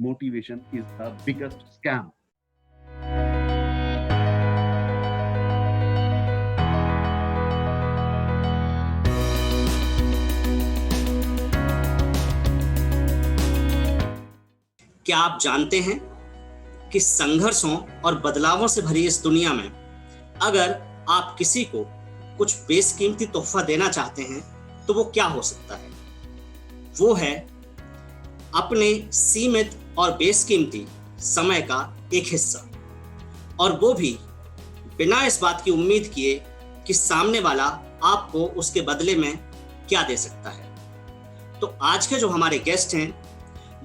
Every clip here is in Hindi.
motivation is the biggest scam. क्या आप जानते हैं कि संघर्षों और बदलावों से भरी इस दुनिया में अगर आप किसी को कुछ बेशकीमती तोहफा देना चाहते हैं तो वो क्या हो सकता है? वो है अपने सीमित और बेशकीमती समय का एक हिस्सा, और वो भी बिना इस बात की उम्मीद किए कि सामने वाला आपको उसके बदले में क्या दे सकता है। तो आज के जो हमारे गेस्ट हैं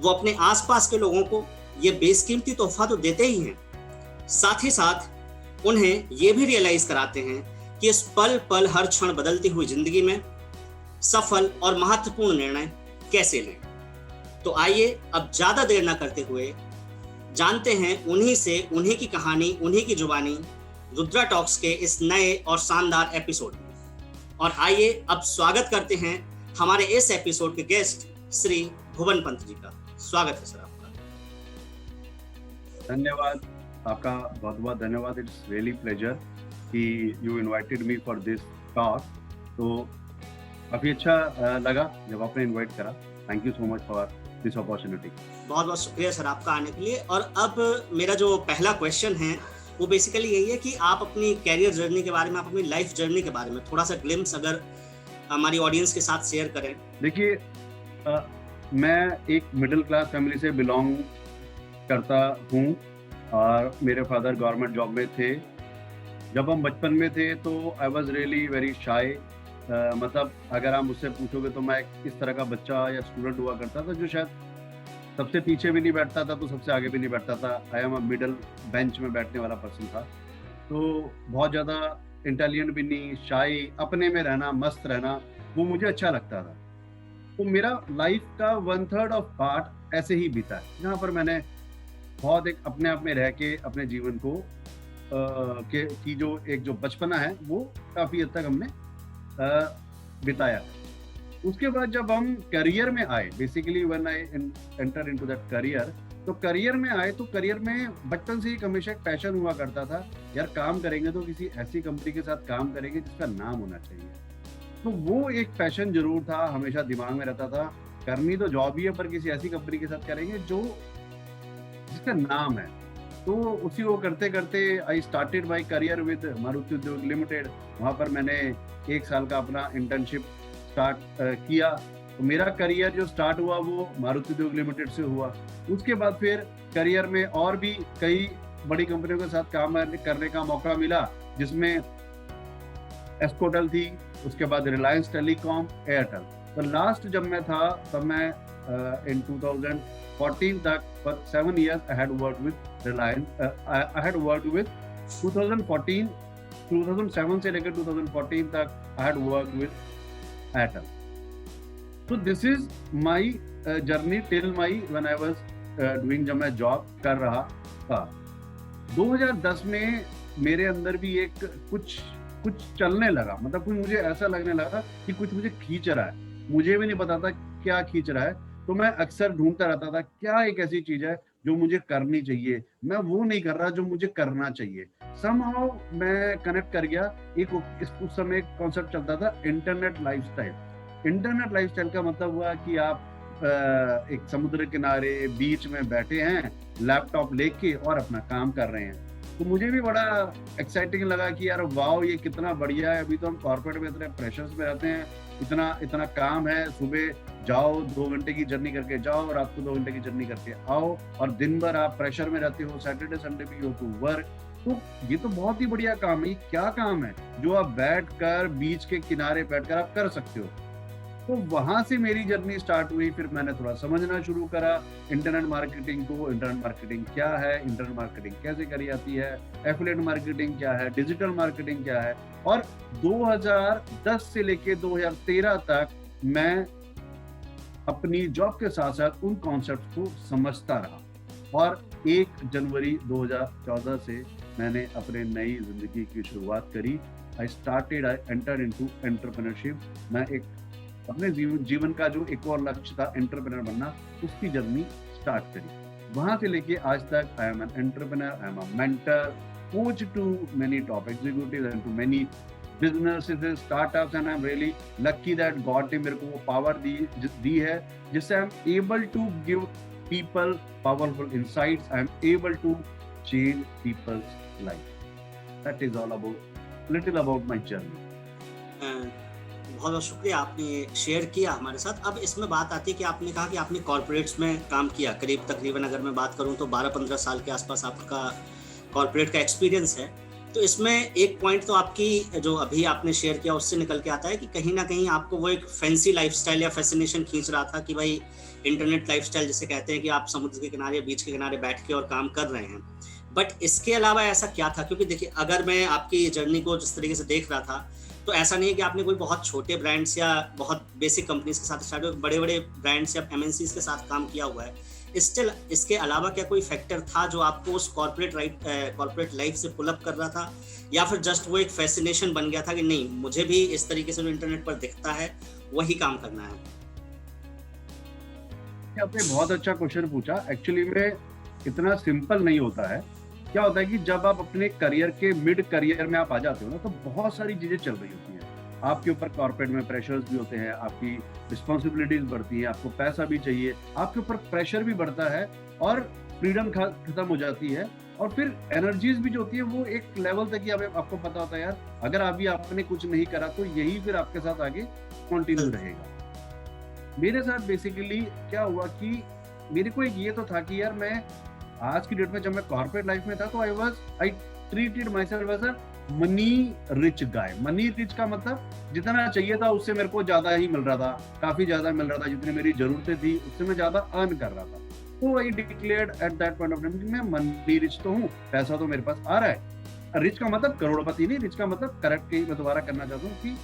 वो अपने आसपास के लोगों को ये बेशकीमती तोहफा तो देते ही हैं, साथ ही साथ उन्हें ये भी रियलाइज कराते हैं कि इस पल पल हर क्षण बदलती हुई जिंदगी में सफल और महत्वपूर्ण निर्णय कैसे लें। तो आइए अब ज्यादा देर ना करते हुए जानते हैं उन्हीं से उन्हीं की कहानी, उन्हीं की जुबानी रुद्रा टॉक्स के इस नए और शानदार एपिसोड में। और आइए अब स्वागत करते हैं हमारे इस एपिसोड के गेस्ट श्री भुवन पंत जी का। स्वागत है सर आपका। धन्यवाद, आपका बहुत बहुत धन्यवाद। इट्स रियली प्लेजर कि you invited me for this talk. तो काफ़ी अच्छा लगा जब आपने इनवाइट करा। Thank you so much for this opportunity. बहुत बहुत शुक्रिया सर आपका आने के लिए। और अब मेरा जो पहला क्वेश्चन है वो बेसिकली यही है कि आप अपनी कैरियर जर्नी के बारे में, आप अपनी लाइफ जर्नी के बारे में थोड़ा सा ग्लिम्स अगर हमारी ऑडियंस के साथ शेयर करें। देखिए, मैं एक मिडिल क्लास फैमिली से बिलोंग करता हूँ और मेरे फादर गवर्नमेंट जॉब में थे। जब हम बचपन में थे तो I was really very shy. मतलब अगर आप मुझसे पूछोगे तो मैं इस तरह का बच्चा या स्टूडेंट हुआ करता था जो शायद सबसे पीछे भी नहीं बैठता था तो सबसे आगे भी नहीं बैठता था। I am a middle bench में बैठने वाला पर्सन था। तो बहुत ज़्यादा इंटेलिजेंट भी नहीं, शाई, अपने में रहना, मस्त रहना, वो मुझे अच्छा लगता था। तो मेरा लाइफ का 1/3 ऑफ पार्ट ऐसे ही बीता है, जहाँ पर मैंने बहुत एक अपने आप में रह के अपने जीवन को की जो बचपना है वो काफ़ी हद तक हमने बिताया। उसके बाद जब हम करियर में आए, basically when I enter into that career, तो करियर में आए तो करियर में बचपन से ही हमेशा एक पैशन हुआ करता था, यार काम करेंगे तो किसी ऐसी कंपनी के साथ काम करेंगे जिसका नाम होना चाहिए। तो वो एक पैशन जरूर था, हमेशा दिमाग में रहता था। करनी तो जॉब ही है पर किसी ऐसी कंपनी के साथ करेंगे जिसका नाम है। तो उसी को करते करते I started my career with Maruti उद्योग लिमिटेड। वहाँ पर मैंने 1 साल का अपना इंटर्नशिप स्टार्ट किया। तो मेरा करियर जो स्टार्ट हुआ वो मारुति उद्योग लिमिटेड से हुआ। उसके बाद फिर करियर में और भी कई बड़ी कंपनियों के साथ काम करने का मौका मिला, जिसमें एस्कोटेल थी, उसके बाद रिलायंस टेलीकॉम, एयरटेल। तो लास्ट जब मैं था तब मैं इन 2014 तक for 7 years I had worked with Reliance. I had worked with 2007 से लेकर 2014 तक I had worked with Airtel. So this is my journey till my when I was doing, जब मैं जॉब कर रहा था। 2010 में मेरे अंदर भी एक कुछ चलने लगा, मतलब कुछ मुझे ऐसा लगने लगा कि कुछ मुझे खींच रहा है। मुझे भी नहीं पता था क्या खींच रहा है, तो मैं अक्सर ढूंढता रहता था क्या एक ऐसी चीज है जो मुझे करनी चाहिए। मैं वो नहीं कर रहा जो मुझे करना चाहिए। समहाउ मैं कनेक्ट कर गया। उस समय एक कॉन्सेप्ट चलता था इंटरनेट लाइफस्टाइल। इंटरनेट लाइफस्टाइल का मतलब हुआ कि आप एक समुद्र किनारे बीच में बैठे हैं, लैपटॉप लेके और अपना काम कर रहे हैं। तो मुझे भी बड़ा एक्साइटिंग लगा कि यार वाओ, ये कितना बढ़िया है। अभी तो हम कॉर्पोरेट में इतने प्रेशर्स में रहते हैं, इतना काम है। सुबह जाओ 2 घंटे की जर्नी करके जाओ, रात को 2 घंटे की जर्नी करके आओ, और दिन भर आप प्रेशर में रहते हो। सैटरडे संडे भी हो टू वर्क। तो ये तो बहुत ही बढ़िया काम है। क्या काम है जो आप बैठकर बीच के किनारे बैठकर आप कर सकते हो। तो वहां से मेरी जर्नी स्टार्ट हुई। फिर मैंने थोड़ा समझना शुरू करा इंटरनेट मार्केटिंग को। इंटरनेट मार्केटिंग क्या है, इंटरनेट मार्केटिंग कैसे करी जाती है, एफिलिएट मार्केटिंग क्या है, डिजिटल मार्केटिंग क्या है। और 2010 से लेके 2013 तक मैं अपनी जॉब के साथ साथ उन कॉन्सेप्ट को समझता रहा। और 1 जनवरी 2014 से मैंने अपने नई जिंदगी की शुरुआत करी। I enter into entrepreneurship. मैं एक अपने जीवन का जो एक और लक्ष्य था एंटरप्रेन्योर बनना, उसकी जर्नी स्टार्ट करी। वहाँ से लेके आज तक I M an entrepreneur, I am a mentor, coach to many top executives and to many businesses and startups, and I'm really lucky that God ने मेरे को वो power दी है जिससे I'm able to give people powerful insights. I'm able to change people's life. That is all about little about my journey. बहुत बहुत शुक्रिया, आपने शेयर किया हमारे साथ। अब इसमें बात आती है कि आपने कहा कि आपने कॉर्पोरेट्स में काम किया, करीब तकरीबन अगर मैं बात करूं तो 12-15 साल के आसपास आपका कॉर्पोरेट का एक्सपीरियंस है। तो इसमें एक पॉइंट तो आपकी जो अभी आपने शेयर किया उससे निकल के आता है कि कहीं ना कहीं आपको वो एक फैंसी लाइफस्टाइल या फैसिनेशन खींच रहा था कि भाई इंटरनेट लाइफस्टाइल जिसे कहते हैं कि आप समुद्र के किनारे, बीच के किनारे बैठ के और काम कर रहे हैं। बट इसके अलावा ऐसा क्या था? क्योंकि देखिए, अगर मैं आपकी जर्नी को जिस तरीके से देख रहा था तो ऐसा नहीं है कि आपने कोई बहुत छोटे ब्रांड्स या बहुत बेसिक कंपनीज के साथ स्टार्ट हुआ, बड़े बड़े ब्रांड्स या एमएनसीज के साथ काम किया हुआ है। स्टिल इसके अलावा क्या कोई फैक्टर था जो आपको उस कॉर्पोरेट लाइफ से पुल अप कर रहा था, या फिर जस्ट वो एक फैसिनेशन बन गया था कि नहीं, मुझे भी इस तरीके से जो इंटरनेट पर दिखता है वही काम करना है? आपने बहुत अच्छा क्वेश्चन पूछा। एक्चुअली में इतना सिंपल नहीं होता है। क्या होता है कि जब आप अपने करियर के मिड करियर में आप आ जाते हो ना, तो बहुत सारी चीजें चल रही होती हैं आपके ऊपर। कॉर्पोरेट में प्रेशर्स भी होते हैं, आपकी रिस्पॉन्सिबिलिटीज बढ़ती है, आपको पैसा भी चाहिए, आपके ऊपर प्रेशर भी बढ़ता है और फ्रीडम खत्म हो जाती है। और फिर एनर्जीज भी जो होती है वो एक लेवल तक ही आपको पता होता है यार, अगर अभी आपने कुछ नहीं करा तो यही फिर आपके साथ आगे कंटिन्यू रहेगा। मेरे साथ बेसिकली क्या हुआ कि मेरे को एक ये तो था कि यार मैं आज की डेट में, जब मैं कॉर्पोरेट लाइफ में था तो I treated myself as a money rich guy. Money rich का मतलब जितना चाहिए था उससे मेरे को ज्यादा ही मिल रहा था, काफी ज्यादा मिल रहा था। जितनी मेरी जरूरतें थी उससे मैं ज्यादा अर्न कर रहा था। तो I declared at that point of time कि मैं मनी रिच तो हूँ, पैसा तो मेरे पास आ रहा है। रिच का मतलब करोड़पति नहीं, रिच का मतलब करेक्ट ही मैं दोबारा करना चाहता हूँ कि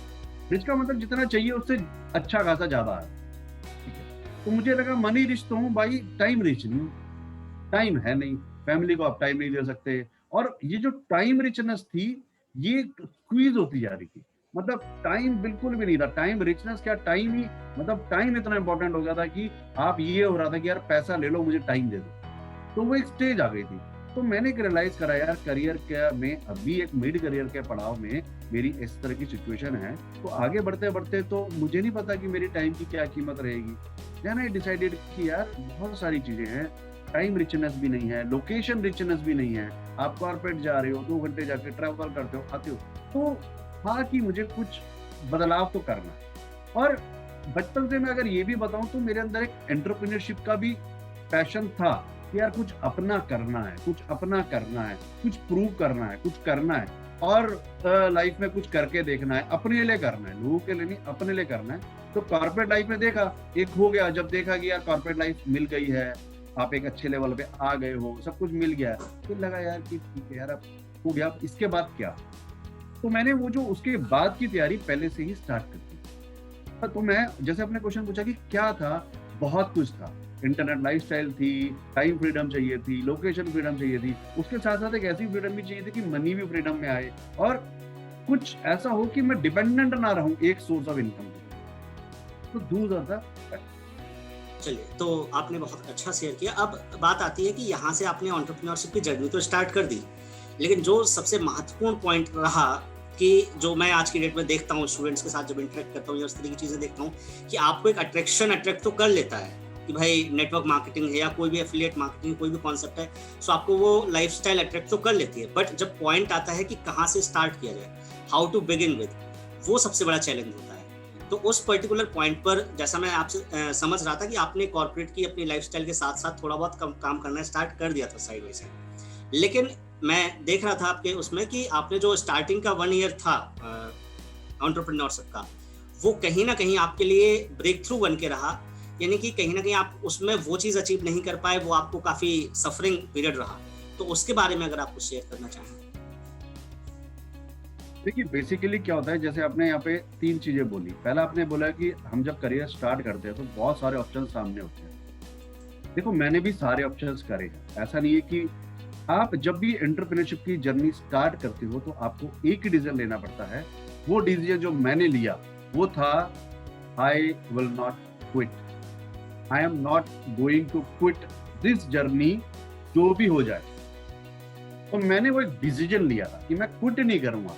रिच का मतलब जितना चाहिए उससे अच्छा खासा ज्यादा है। ठीक है, तो मुझे लगा मनी रिच तो हूँ भाई, टाइम रिच नहीं हूँ। टाइम है नहीं, फैमिली को आप टाइम नहीं दे सकते। और ये जो टाइम रिचनेस थी ये स्क्वीज होती जा रही थी, मतलब टाइम बिल्कुल भी नहीं था। टाइम रिचनेस क्या, टाइम ही मतलब टाइम इतना इंपॉर्टेंट हो गया था कि आप ये हो रहा था कि यार पैसा ले लो, मुझे टाइम दे दो। तो वो एक स्टेज आ गई थी। तो मैंने रियलाइज करा यार करियर क्या में अभी एक मिड करियर के पड़ाव में मेरी इस तरह की सिचुएशन है, तो आगे बढ़ते बढ़ते तो मुझे नहीं पता कि मेरी टाइम की क्या कीमत रहेगी। देन आई डिसाइडेड कि यार बहुत सारी चीजें हैं, टाइम रिचनेस भी नहीं है, लोकेशन रिचनेस भी नहीं है। आप कॉर्पोरेट जा रहे हो, 2 घंटे जाके ट्रैवल करते हो, आते हो, तो हाँ कि मुझे कुछ बदलाव तो करना है। और बचपन से मैं अगर ये भी बताऊं तो मेरे अंदर एक एंटरप्रेन्योरशिप का भी पैशन था कि यार कुछ अपना करना है, कुछ अपना करना है, कुछ प्रूव करना है, कुछ करना है और लाइफ में कुछ करके देखना है, अपने लिए करना है, लोगों के लिए नहीं, अपने लिए करना है। तो कॉर्पोरेट लाइफ में देखा, एक हो गया, जब देखा कि यार कॉर्पोरेट लाइफ मिल गई है, आप एक अच्छे लेवल पे आ गए हो, सब कुछ मिल गया, फिर लगा यार कि ठीक है यार अब हो गया, अब इसके बाद क्या। तो मैंने वो जो उसके बाद की तैयारी पहले से ही स्टार्ट कर दी। तो मैं जैसे अपने क्वेश्चन पूछा कि क्या था, बहुत कुछ था। इंटरनेट लाइफस्टाइल थी, टाइम फ्रीडम चाहिए थी, लोकेशन फ्रीडम चाहिए थी, उसके साथ साथ एक ऐसी फ्रीडम भी चाहिए थी कि मनी भी फ्रीडम में आए और कुछ ऐसा हो कि मैं डिपेंडेंट ना रहूं एक सोर्स ऑफ इनकम। तो दूर था। चलिए, तो आपने बहुत अच्छा शेयर किया। अब बात आती है कि यहाँ से आपने एंटरप्रेन्योरशिप की जर्नी तो स्टार्ट कर दी, लेकिन जो सबसे महत्वपूर्ण पॉइंट रहा कि जो मैं आज की डेट में देखता हूँ स्टूडेंट्स के साथ जब इंटरेक्ट करता हूँ या उस तरह की चीज़ें देखता हूँ कि आपको एक अट्रैक्ट तो कर लेता है कि भाई नेटवर्क मार्केटिंग है या कोई भी एफिलिएट मार्केटिंग, कोई भी कॉन्सेप्ट है, सो आपको वो लाइफस्टाइल अट्रैक्ट तो कर लेती है। बट जब पॉइंट आता है कि कहाँ से स्टार्ट किया जाए, हाउ टू बिगिन विद, वो सबसे बड़ा चैलेंज होता है। तो उस पर्टिकुलर पॉइंट पर जैसा मैं आपसे समझ रहा था कि आपने कॉर्पोरेट की अपनी लाइफस्टाइल के साथ साथ थोड़ा बहुत काम करना स्टार्ट कर दिया था साइड बाय साइड, लेकिन मैं देख रहा था आपके उसमें कि आपने जो स्टार्टिंग का 1 ईयर था एंटरप्रेन्योरशिप का, वो कहीं ना कहीं आपके लिए ब्रेक थ्रू बन के रहा, यानी कि कहीं ना कहीं आप उसमें वो चीज़ अचीव नहीं कर पाए, वो आपको काफ़ी सफरिंग पीरियड रहा। तो उसके बारे में अगर आप कुछ शेयर करना चाहें। देखिए बेसिकली क्या होता है, जैसे आपने यहाँ पे 3 चीजें बोली। पहला आपने बोला कि हम जब करियर स्टार्ट करते हैं तो बहुत सारे ऑप्शन सामने होते हैं। देखो मैंने भी सारे ऑप्शंस करे हैं। ऐसा नहीं है कि आप जब भी एंटरप्रेन्योरशिप की जर्नी स्टार्ट करते हो तो आपको एक ही डिसीजन लेना पड़ता है। वो डिसीजन जो मैंने लिया वो था, I will not quit, I am not going to quit this journey जो भी हो जाए। तो मैंने वो एक डिसीजन लिया था कि मैं क्विट नहीं करूंगा,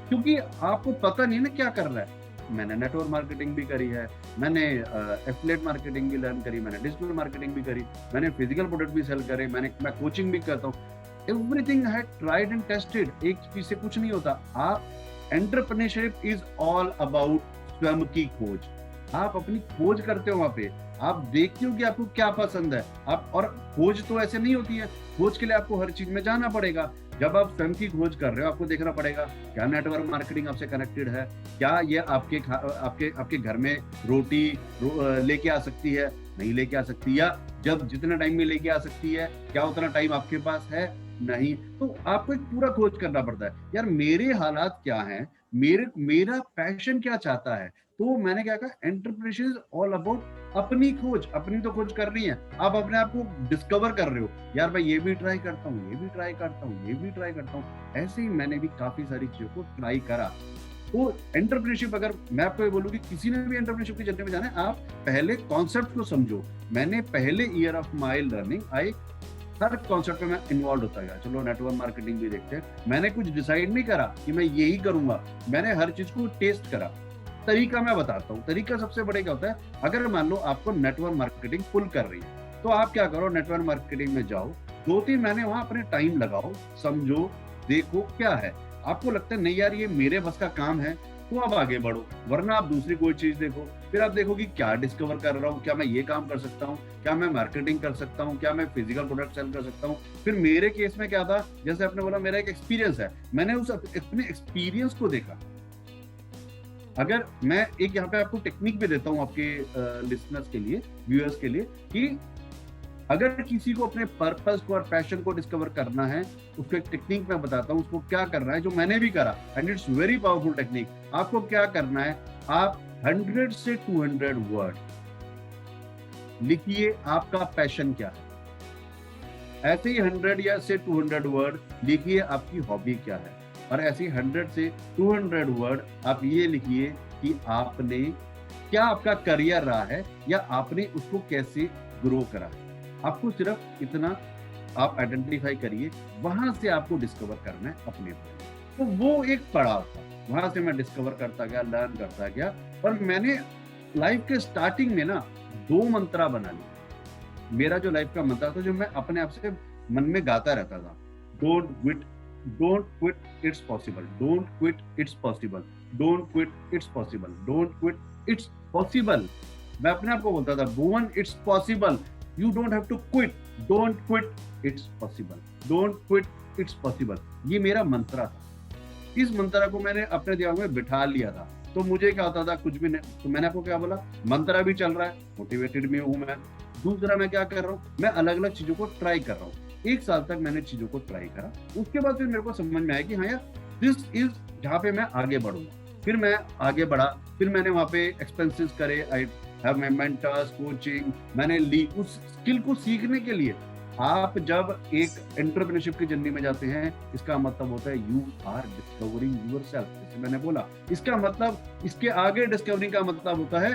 क्योंकि आपको पता नहीं ना क्या कर रहा है। मैंने नेटवर्क मार्केटिंग भी करी है, मैंने एफिलिएट मार्केटिंग भी लर्न करी, मैंने डिजिटल मार्केटिंग भी करी, मैंने फिजिकल प्रोडक्ट भी सेल करे, मैं कोचिंग भी करता हूँ। एवरीथिंग है ट्राइड एंड टेस्टेड, एक चीज से कुछ नहीं होता। आप एंटरप्रेन्योरशिप इज ऑल अबाउट स्वयं की खोज। आप अपनी खोज करते हो, वहां पे आप देखते हो कि आपको क्या पसंद है। आप और खोज तो ऐसे नहीं होती है, खोज के लिए आपको हर चीज में जाना पड़ेगा। जब आप स्वयं की खोज कर रहे हो, आपको देखना पड़ेगा क्या नेटवर्क मार्केटिंग आपसे कनेक्टेड है, क्या ये आपके घर में रोटी लेके आ सकती है, नहीं लेके आ सकती, या जब जितने टाइम में लेके आ सकती है क्या उतना टाइम आपके पास है, नहीं। तो आपको एक पूरा खोज करना पड़ता है, यार मेरे हालात क्या हैं, मेरा पैशन क्या चाहता है। तो मैंने क्या कहा, एंटरप्रेन्योरशिप इज ऑल अबाउट अपनी खोज। अपनी तो खोज कर रही है, आप अपने आप को डिस्कवर कर रहे हो, यार मैं ये भी ट्राई करता हूँ, ये भी ट्राई करता हूँ, ये भी ट्राई करता हूँ। ऐसे ही मैंने भी काफी सारी चीजों को ट्राई करा। तो एंटरप्रेन्योरशिप, अगर मैं आपको ये बोलूं कि किसी ने भी एंटरप्रेन्योरशिप की जर्नी में जाना है, आप पहले कॉन्सेप्ट को समझो। मैंने पहले year of my learning her concept में मैं इन्वॉल्व होता गया। चलो नेटवर्क मार्केटिंग भी देखते हैं। मैंने कुछ डिसाइड नहीं करा कि मैं यही करूंगा, मैंने हर चीज को टेस्ट करा। तरीका मैं बताता हूँ। तरीका सबसे बड़े क्या होता है, अगर मान लो आपको नेटवर्क मार्केटिंग पुल कर रही है, तो आप क्या करो, नेटवर्क मार्केटिंग में जाओ, 2-3 महीने वहां अपने टाइम लगाओ, समझो, देखो क्या है। आपको लगता है नहीं यार ये मेरे बस का काम है, तो आप आगे बढ़ो, वरना आप दूसरी कोई चीज देखो। फिर आप देखो कि क्या डिस्कवर कर रहा हूँ, क्या मैं ये काम कर सकता हूँ, क्या मैं मार्केटिंग कर सकता हूँ, क्या मैं फिजिकल प्रोडक्ट सेल कर सकता हूँ। फिर मेरे केस में क्या था, जैसे आपने बोला मेरा एक एक्सपीरियंस है, मैंने उस अपने एक्सपीरियंस को देखा। अगर मैं एक यहाँ पे आपको टेक्निक भी देता हूँ आपके लिसनर्स के लिए, व्यूअर्स के लिए, कि अगर किसी को अपने पर्पस को और पैशन को डिस्कवर करना है, उसको एक टेक्निक मैं बताता हूँ, उसको क्या करना है, जो मैंने भी करा, and it's very powerful technique. आपको क्या करना है, आप 100 से 200 वर्ड लिखिए, आपका पैशन क्या है। ऐसे ही 100 या से 200 वर्ड लिखिए आपकी हॉबी क्या है, और ऐसे ही 100 से 200 वर्ड आप ये लिखिए कि आपने क्या, आपका करियर रहा है, या आपने उसको कैसे ग्रो करा है। आपको सिर्फ इतना आप आइडेंटिफाई करिए, वहां से आपको डिस्कवर करना है अपने बारे में। तो वो एक पड़ाव था, वहां से मैं डिस्कवर करता गया, लर्न करता गया, और मैंने लाइफ के स्टार्टिंग में ना 2 मंत्रा बना लिया। मेरा जो लाइफ का मंत्र था, जो मैं अपने आप से मन में गाता रहता था, don't quit it's possible, don't quit it's possible, don't quit it's possible, don't quit it's possible. मैं अपने आप को बोलता था, Bhuvan it's possible, you don't have to quit, don't quit it's possible, don't quit it's possible. ये मेरा मंत्र था। इस मंत्र को मैंने अपने दिमाग में बिठा लिया था। तो मुझे क्या होता था, कुछ भी नहीं, तो मैंने आपको क्या बोला, मंत्र भी चल रहा है, मोटिवेटेड भी हूं मैं। दूसरा मैं क्या कर रहा हूँ, मैं अलग अलग चीजों को ट्राई कर रहा हूँ। 1 साल तक मैंने चीजों को ट्राई करा। उसके बाद फिर मेरे को समझ में आया कि हाँ यार, दिस इज जहाँ पे मैं आगे बढ़ूंगा। फिर मैं आगे बढ़ा, फिर मैंने वहाँ पे एक्सपेंसेस करे, I have my mentors, coaching मैंने ली उस स्किल को सीखने के लिए। आप जब एक एंटरप्रेन्योरशिप की जर्नी में जाते हैं, इसका मतलब होता है यू आर डिस्कवरिंग योरसेल्फ। जैसे मैंने बोला, इसका मतलब, इसके आगे डिस्कवरिंग का मतलब होता है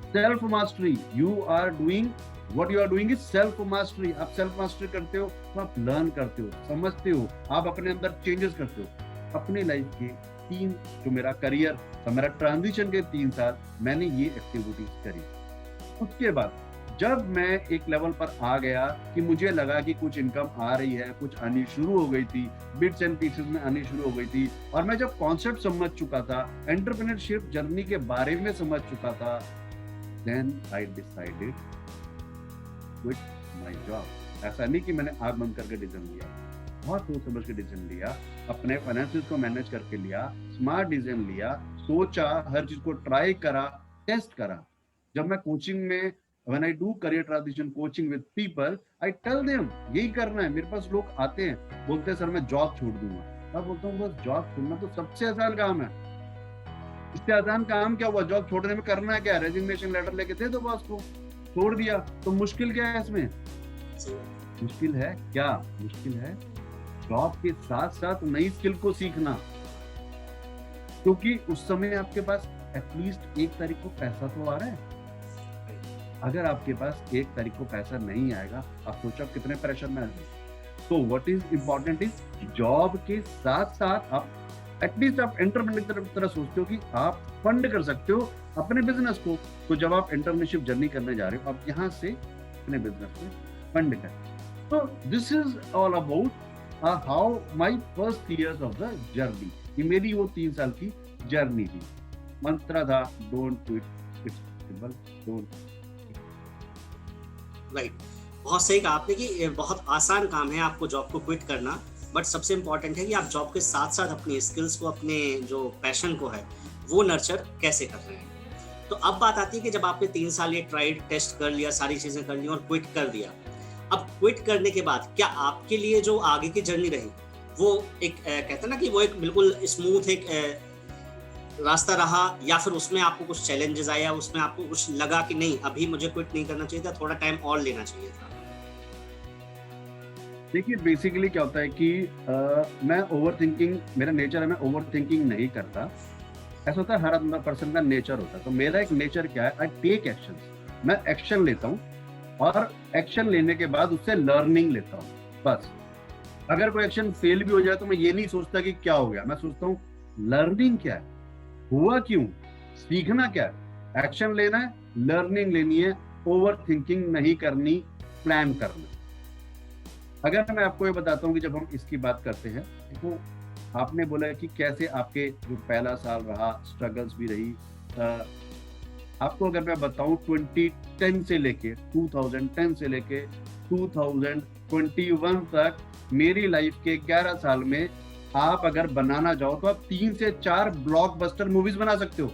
self mastery. You are doing what you are doing is self mastery. आप सेल्फ मास्टरी करते हो तो आप लर्न करते हो, समझते हो, आप अपने अंदर चेंजेस करते हो। अपनी लाइफ के 3 जो मेरा करियर था, मेरा ट्रांजिशन के 3 साल मैंने ये एक्टिविटीज करी। उसके बाद जब मैं एक लेवल पर आ गया कि मुझे लगा कि कुछ इनकम आ रही है, कुछ आनी शुरू हो गई थी, बिट्स एंड पीसेस में आनी शुरू हो गई थी, और मैं जब कॉन्सेप्ट समझ चुका था, एंटरप्रेन्योरशिप जर्नी के बारे में समझ चुका था, then I decided quit my job. ऐसा नहीं कि मैंने आग बंद करके डिसीजन लिया, बहुत सोच समझ के डिसीजन लिया, अपने फाइनेंसेस को मैनेज करके लिया, स्मार्ट डिसीजन लिया, सोचा, हर चीज को ट्राई करा, टेस्ट करा। जब मैं कोचिंग में, when I do career transition coaching with people, I tell them यही करना है। मेरे पास लोग आते हैं, बोलते हैं सर मैं जॉब छोड़ दूंगा। मैं बोलता हूँ बस जॉब छोड़ना तो सबसे आसान काम है, इससे आसान काम क्या हुआ? जॉब छोड़ने में करना है क्या? रेजिग्नेशन लेटर लेके दे दो बॉस को, छोड़ दिया। तो मुश्किल क्या है इसमें? मुश्किल है क्या? मुश्किल है जॉब के साथ साथ नई स्किल को सीखना, क्योंकि उस समय आपके पास एटलीस्ट 1 तारीख को पैसा तो आ रहा है। अगर आपके पास 1 तारीख को पैसा नहीं आएगा, आप सोचो आप कितने प्रेशर में आ जाओगे। तो what is important is job के साथ-साथ आप एटलीस्ट आप एंटरप्रेन्योर की तरह सोचते हो कि आप फंड कर सकते हो अपने बिज़नेस को। तो जब आप एंटरप्रेन्योरशिप जर्नी करने जा रहे हो, आप यहाँ से अपने बिज़नेस में फंड करें। So this is all about how my first years of the journey. ये मेरी वो 3 साल की जर्नी थी। मंत्र था don't quit, it's simple, don't. Right, बहुत सही कहा आपने कि ये बहुत आसान काम है आपको जॉब को क्विट करना, बट सबसे इम्पोर्टेंट है कि आप जॉब के साथ साथ अपनी स्किल्स को, अपने जो पैशन को है वो नर्चर कैसे कर रहे हैं। तो अब बात आती है कि जब आपने 3 साल ये ट्राइड टेस्ट कर लिया, सारी चीजें कर ली और क्विट कर दिया, अब क्विट करने के बाद क्या आपके लिए जो आगे की जर्नी रही वो एक कहते हैं ना कि वो एक बिल्कुल स्मूथ एक रास्ता रहा, या फिर उसमें आपको कुछ चैलेंजेस आया, उसमें आपको कुछ लगा कि नहीं अभी मुझे क्विट नहीं करना चाहिए था, थोड़ा टाइम और लेना चाहिए था? देखिए बेसिकली क्या होता है कि मैं ओवरथिंकिंग, मेरा नेचर है, मैं ओवरथिंकिंग नहीं करता। ऐसा होता है हर अंदर पर्सन का नेचर होता है। तो मेरा एक नेचर क्या है, आई टेक एक्शंस। मैं एक्शन लेता हूँ और एक्शन लेने के बाद उससे लर्निंग लेता हूँ, बस। अगर कोई एक्शन फेल भी हो जाए तो मैं ये नहीं सोचता कि क्या हो गया, मैं सोचता हूँ लर्निंग क्या है, हुआ क्यों, सीखना क्या है। एक्शन लेना है, लर्निंग लेनी है, ओवर थिंकिंग नहीं करनी, प्लान करना। अगर मैं आपको ये बताता हूँ कि जब हम इसकी बात करते हैं, तो आपने बोला कि कैसे आपके जो पहला साल रहा, स्ट्रगल्स भी रही। आपको अगर मैं बताऊं 2010 से लेके 2010 से लेके 2021 तक मेरी लाइफ के 11 साल में आप अगर बनाना चाहो तो आप 3 से 4 ब्लॉकबस्टर मूवीज बना सकते हो।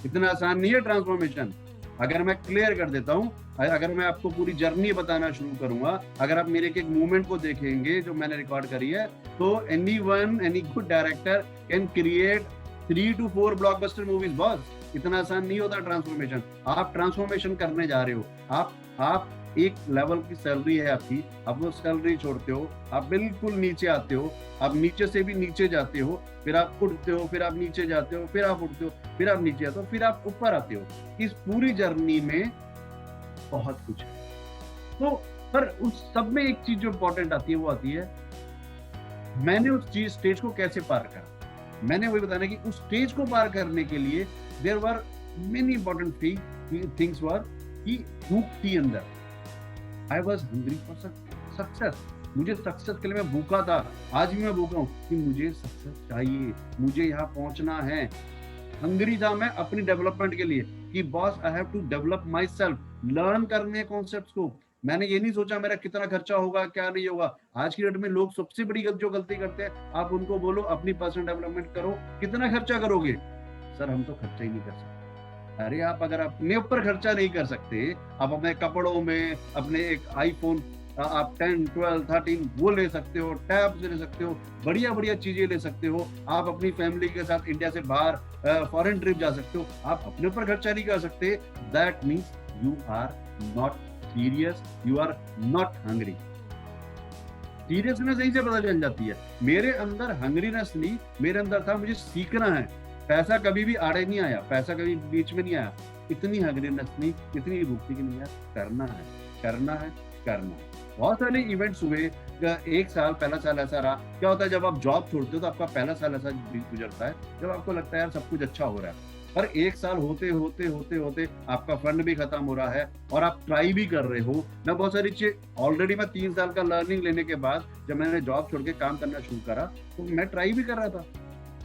इतना आसान नहीं है ट्रांसफॉर्मेशन। अगर मैं क्लियर कर देता हूँ, अगर मैं आपको पूरी जर्नी बताना शुरू करूंगा, अगर आप मेरे एक मूवमेंट को देखेंगे जो मैंने रिकॉर्ड करी है, तो any good director can create 3 to 4 blockbuster movies. Boss, इतना आसान नहीं होता ट्रांसफॉर्मेशन। आप ट्रांसफॉर्मेशन करने जा रहे हो, आप एक लेवल की सैलरी है आपकी, आप वो सैलरी छोड़ते हो, आप बिल्कुल नीचे आते हो, आप नीचे से भी नीचे जाते हो, फिर आप उठते हो, फिर आप नीचे जाते हो, फिर आप उठते हो, फिर आप नीचे आते हो, फिर आप ऊपर आते हो। इस पूरी जर्नी में बहुत कुछ है। तो पर उस सब में एक चीज जो इंपॉर्टेंट आती है वो आती है, मैंने उस चीज स्टेज को कैसे पार करा। मैंने वही बताना कि उस स्टेज को पार करने के लिए there were many important things were कि भूख थी अंदर। I was hungry for success. मुझे सक्सेस के लिए मैं भूखा था, आज भी मैं भूखा हूँ कि मुझे सक्सेस चाहिए, मुझे यहाँ पहुंचना है। हंग्री था मैं अपनी डेवलपमेंट के लिए कि boss I have to develop myself, learn करने कॉन्सेप्ट्स को। मैंने ये नहीं सोचा मेरा कितना खर्चा होगा, क्या नहीं होगा। आज की डेट में लोग सबसे बड़ी जो गलती करते हैं, आप उनको बोलो अपनी पर्सनल डेवलपमेंट करो, कितना खर्चा करोगे? सर हम तो खर्चा ही नहीं कर सकते। अरे आप अगर अपने ऊपर खर्चा नहीं कर सकते, आप अपने कपड़ों में, अपने एक आईफोन आप 10, 12, 13 वो ले सकते हो, टैब्स ले सकते हो, बढ़िया बढ़िया चीजें ले सकते हो, आप अपनी फैमिली के साथ इंडिया से बाहर फॉरेन ट्रिप जा सकते हो, आप अपने ऊपर खर्चा नहीं कर सकते, that means you are not serious, you are not hungry. Seriousness यहीं से पता चल जाती है। मेरे अंदर हंग्रीनेस नहीं, मेरे अंदर था मुझे सीखना है। पैसा कभी भी आड़े नहीं आया, पैसा कभी बीच में नहीं आया। इतनी हंग्रीनेस नहीं, इतनी भूख की नहीं है, करना है, करना है, करना है। बहुत सारे इवेंट्स हुए। एक साल, पहला साल ऐसा रहा। क्या होता है जब आप जॉब छोड़ते हो तो आपका पहला साल ऐसा गुजरता है जब आपको लगता है यार सब कुछ अच्छा हो रहा है, पर एक साल होते होते होते होते आपका फंड भी खत्म हो रहा है और आप ट्राई भी कर रहे हो। मैं बहुत सारी चीज ऑलरेडी, मैं 3 साल का लर्निंग लेने के बाद जब मैंने जॉब छोड़ के काम करना शुरू करा तो मैं ट्राई भी कर रहा था,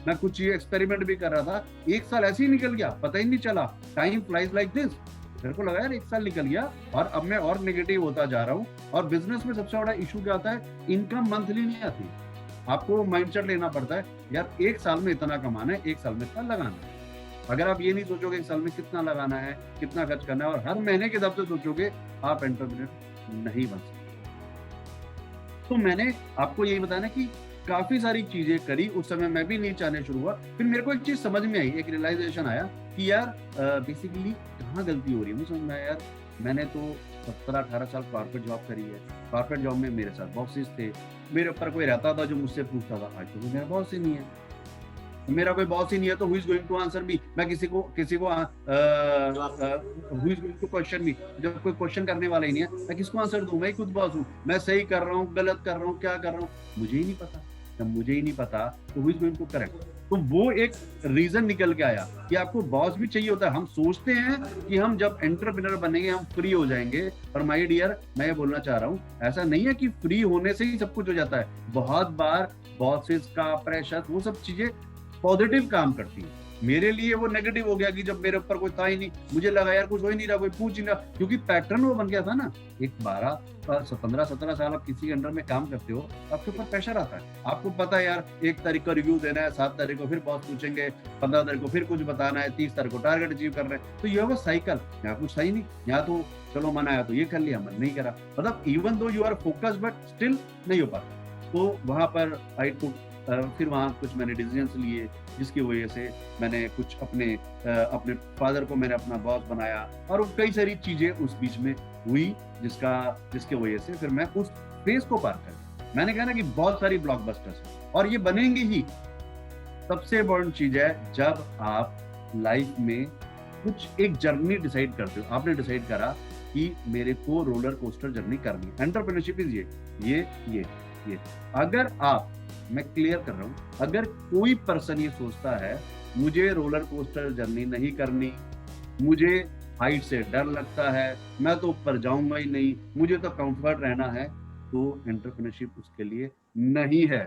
मैं कुछ चीज एक्सपेरिमेंट भी कर रहा था। एक साल ऐसे ही निकल गया, पता ही नहीं चला। Time flies like this. मेरे को लगा यार एक साल निकल गया और अब मैं और नेगेटिव होता जा रहा हूँ। और बिजनेस में सबसे बड़ा इशू क्या आता है, इनकम मंथली नहीं आती। आपको माइंडसेट लेना पड़ता है यार एक साल में इतना कमाना है, एक साल में इतना लगाना है। अगर आप ये नहीं सोचोगे एक साल में कितना लगाना है, कितना खर्च करना है और हर महीने के हिसाब से सोचोगे, आप एंटरप्रेन्योर नहीं बन सकते। तो मैंने आपको यही बताया कि काफी सारी चीजें करी। उस समय मैं भी नहीं चाहने शुरू हुआ। फिर मेरे को एक चीज समझ में आई, एक रियलाइजेशन आया कि यार बेसिकली कहाँ गलती हो रही है। मुझे समझ में आया यार मैंने तो 17-18 साल कॉर्पोरेट जॉब करी है। कॉर्पोरेट जॉब में मेरे साथ बॉसेस थे, मेरे ऊपर कोई रहता था जो मुझसे पूछता था। आज तो मेरा बॉस ही नहीं है। मेरा कोई बॉस ही नहीं है तो who is going to answer me, मैं किसी को who is going to question me, जब कोई क्वेश्चन करने वाला ही नहीं है मैं किसको आंसर दूं, मैं ही खुद बॉस हूँ, मैं सही कर रहा हूँ गलत कर रहा हूँ क्या कर रहा हूँ मुझे ही नहीं पता। जब मुझे ही नहीं पता तो who is going to correct. तो वो एक रीजन निकल के आया कि आपको बॉस भी चाहिए होता है। हम सोचते हैं कि हम जब एंटरप्रेन्योर बनेंगे हम फ्री हो जाएंगे, पर माय डियर मैं ये बोलना चाह रहा हूँ ऐसा नहीं है कि फ्री होने से ही सब कुछ हो जाता है। बहुत बार बॉसेस का प्रेशर वो सब चीजें पॉजिटिव काम करती है, मेरे लिए वो नेगेटिव हो गया कि जब मेरे ऊपर कोई था ही नहीं, मुझे लगा यार कुछ हो ही नहीं रहा, कोई पूछ नहीं रहा, क्योंकि पैटर्न वो बन गया था ना। एक 15-17 साल आप किसी के अंडर में काम करते हो, आपके ऊपर प्रेशर आता है, आपको पता है यार 1 तारीख को रिव्यू देना है, 7 तारीख को फिर बॉस पूछेंगे, 15 तारीख को फिर कुछ बताना है, 30 तारीख को टारगेट अचीव कर रहे हैं। तो ये वो साइकिल, यहाँ कुछ सही नहीं, यहाँ तो चलो मन आया तो ये कर लिया, मन नहीं करा, मतलब even though you are focus but still नहीं हो पाता। तो वहां पर आई टुक फिर वहाँ कुछ मैंने डिसीजंस लिए जिसकी वजह से मैंने कुछ अपने फादर को मैंने अपना बॉस बनाया, और कई सारी चीजें उस बीच में हुई जिसके वजह से फिर मैं उस फेज को पार कर। मैंने कहा ना कि बहुत सारी ब्लॉकबस्टर्स और ये बनेंगी ही। सबसे इम्पोर्टेंट चीज है जब आप लाइफ में कुछ एक जर्नी डिसाइड करते हो, आपने डिसाइड करा कि मेरे को रोलर कोस्टर जर्नी करनी है, एंटरप्रेन्योरशिप इज ये अगर आप, मैं क्लियर कर रहा हूं, अगर कोई पर्सन ये सोचता है मुझे रोलर कोस्टर जर्नी नहीं करनी, मुझे हाइट से डर लगता है, मैं तो ऊपर जाऊंगा ही नहीं, मुझे तो कंफर्ट रहना है, तो एंटरप्रेन्योरशिप उसके लिए नहीं है।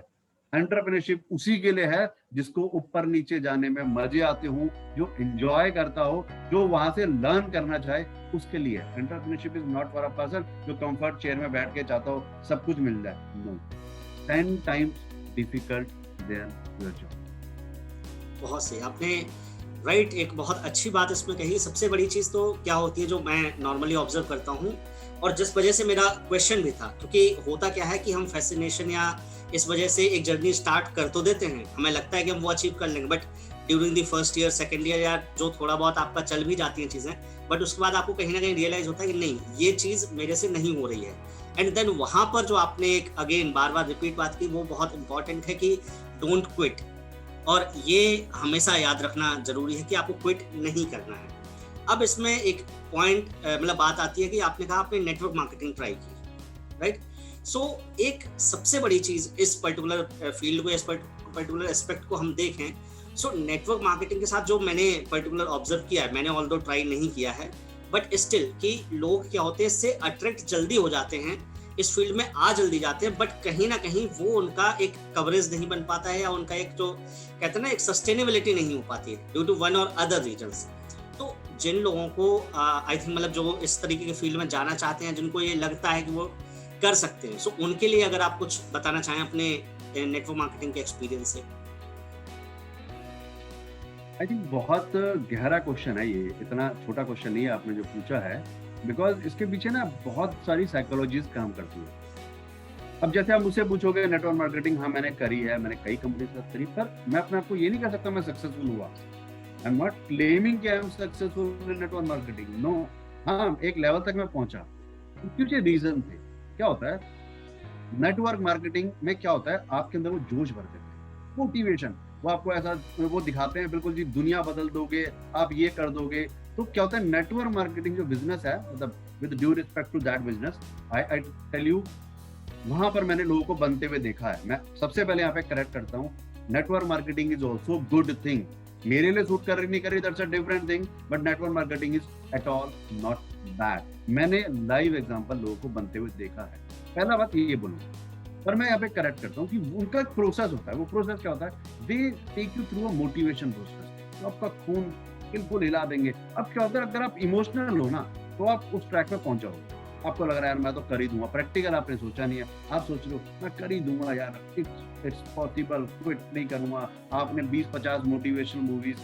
एंटरप्रेन्योरशिप उसी के लिए है जिसको ऊपर नीचे जाने में मजे आते हो, जो एंजॉय करता हो, जो वहां से लर्न करना चाहे, उसके लिए। Entrepreneurship is not for a person जो कंफर्ट चेयर में बैठ के चाहता हो सब कुछ मिल जाए। No, 10 times difficult than your job। बहुत सही आपने, राइट, एक बहुत अच्छी बात इसमें कही। सबसे बड़ी चीज तो क्या होती है जो मैं नॉर्मली ऑब्जर्व करता हूँ, और जिस वजह से मेरा क्वेश्चन भी था, क्योंकि होता क्या है कि हम फैसिनेशन या इस वजह से एक जर्नी स्टार्ट कर तो देते हैं, हमें लगता है कि हम वो अचीव कर लेंगे, but during the first year second year या जो थोड़ा बहुत आपका चल भी जाती हैं चीजें, बट उसके बाद आपको कहीं ना कहीं रियलाइज होता है कि नहीं ये चीज मेरे से नहीं हो रही है। एंड देन वहां पर जो आपने एक अगेन बार बार रिपीट बात की वो बहुत इंपॉर्टेंट है कि डोंट क्विट, और ये हमेशा याद रखना जरूरी है कि आपको क्विट नहीं करना है। अब इसमें एक पॉइंट मतलब बात आती है कि आपने कहा आपने नेटवर्क मार्केटिंग ट्राई की, राइट। सो एक सबसे बड़ी चीज इस पर्टिकुलर फील्ड को, इस पर्टिकुलर एस्पेक्ट को हम देखें, सो नेटवर्क मार्केटिंग के साथ जो मैंने पर्टिकुलर ऑब्जर्व किया है, मैंने ऑल्दो ट्राई नहीं किया है, बट स्टिल कि लोग क्या होते हैं इससे अट्रैक्ट जल्दी हो जाते हैं, इस फील्ड में आ जल्दी जाते हैं, बट कहीं ना कहीं वो उनका एक कवरेज नहीं बन पाता है, या उनका एक जो कहते हैं ना एक सस्टेनेबिलिटी नहीं हो पाती है ड्यू टू वन और अदर रीजंस। तो जिन लोगों को आई थिंक मतलब जो इस तरीके के फील्ड में जाना चाहते हैं, जिनको ये लगता है कि वो कर सकते हैं, सो उनके लिए अगर आप कुछ बताना चाहें अपने नेटवर्क मार्केटिंग के एक्सपीरियंस से। आई थिंक बहुत गहरा क्वेश्चन है ये, इतना छोटा क्वेश्चन नहीं है आपने जो पूछा है, बिकॉज इसके पीछे ना बहुत सारी साइकोलॉजीज काम करती है। अब जैसे आप मुझसे पूछोगे नेटवर्क मार्केटिंग, हाँ मैंने करी है, मैंने कई कंपनी के साथ करी, पर मैं अपने आप को ये नहीं कह सकता मैं सक्सेसफुल हुआ। आई एम नॉट क्लेमिंग कि I am successful in network marketing, no. हाँ, एक लेवल तक मैं पहुंचा, कुछ रीजन थे। क्या होता है नेटवर्क मार्केटिंग में, क्या होता है आपके अंदर वो जोश भर देते हैं, मोटिवेशन, वो आपको ऐसा वो दिखाते हैं बिल्कुल जी दुनिया बदल दोगे, आप ये कर दोगे। तो क्या होता है नेटवर्क मार्केटिंग जो बिजनेस है, मतलब with due respect to that business, I tell you, वहां पर मैंने लोगों को बनते हुए देखा है। मैं सबसे पहले यहाँ पे करेक्ट करता हूँ, network marketing is also good thing, मेरे लिए सूट कर रही नहीं कर रही, that's a different thing, but network marketing is at all not bad. मैंने लाइव एग्जांपल लोगों को बनते हुए देखा है। पहला बात ये बोलूँ, पर मैं यहाँ पे करेक्ट करता हूँ कि उनका एक प्रोसेस होता है। वो प्रोसेस क्या होता है, they take you through a motivation process, तो आपका खून बिल्कुल हिला देंगे। अब क्या होता है अगर आप इमोशनल हो ना, तो आप उस ट्रैक पे पहुंच जाओगे, आपको लग रहा है यार मैं तो कर ही दूंगा, प्रैक्टिकल आपने सोचा नहीं है, आप सोच रहे हो मैं कर ही दूंगा यार, इट्स पॉसिबल, क्विट नहीं करूंगा। आपने 20-50 मोटिवेशनल मूवीज